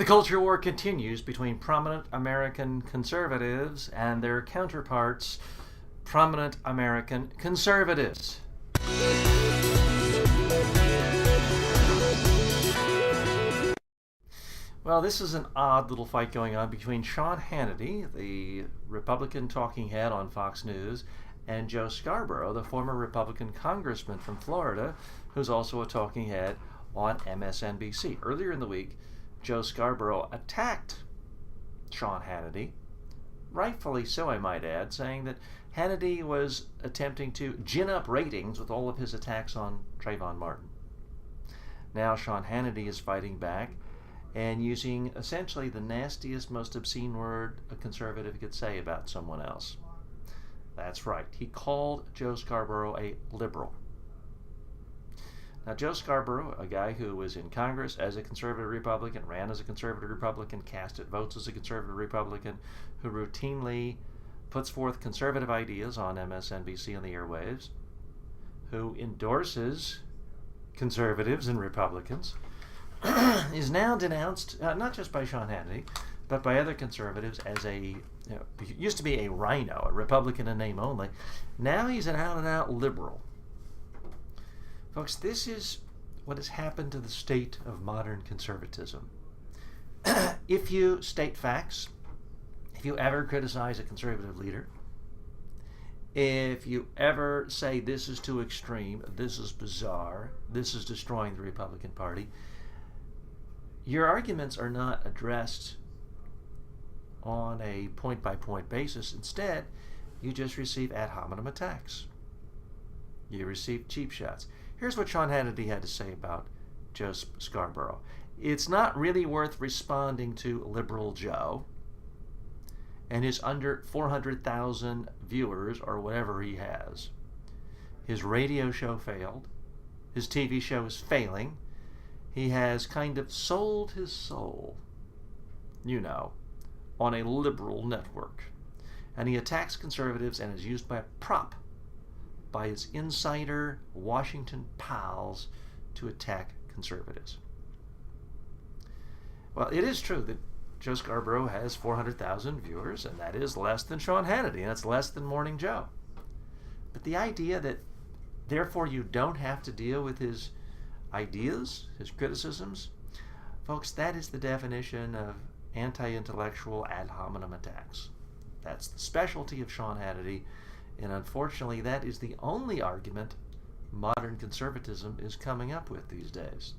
The culture war continues between prominent American conservatives and their counterparts, prominent American conservatives. Well, this is an odd little fight going on between Sean Hannity, the Republican talking head on Fox News, and Joe Scarborough, the former Republican congressman from Florida, who's also a talking head on MSNBC. Earlier in the week, Joe Scarborough attacked Sean Hannity, rightfully so, I might add, saying that Hannity was attempting to gin up ratings with all of his attacks on Trayvon Martin. Now Sean Hannity is fighting back and using essentially the nastiest, most obscene word a conservative could say about someone else. That's right. He called Joe Scarborough a liberal. Now, Joe Scarborough, a guy who was in Congress as a conservative Republican, ran as a conservative Republican, casted votes as a conservative Republican, who routinely puts forth conservative ideas on MSNBC on the airwaves, who endorses conservatives and Republicans, is now denounced, not just by Sean Hannity, but by other conservatives as he used to be a rhino, a Republican in name only. Now he's an out-and-out liberal. Folks, this is what has happened to the state of modern conservatism. If you state facts, if you ever criticize a conservative leader, if you ever say this is too extreme, this is bizarre, this is destroying the Republican Party, your arguments are not addressed on a point-by-point basis. Instead, you just receive ad hominem attacks. You receive cheap shots. Here's what Sean Hannity had to say about Joe Scarborough. It's not really worth responding to Liberal Joe and his under 400,000 viewers or whatever he has. His radio show failed. His TV show is failing. He has kind of sold his soul, on a liberal network. And he attacks conservatives and is used by a prop by his insider Washington pals to attack conservatives. Well, it is true that Joe Scarborough has 400,000 viewers, and that is less than Sean Hannity, and it's less than Morning Joe. But the idea that, therefore, you don't have to deal with his ideas, his criticisms, folks, that is the definition of anti-intellectual ad hominem attacks. That's the specialty of Sean Hannity, and unfortunately that is the only argument modern conservatism is coming up with these days.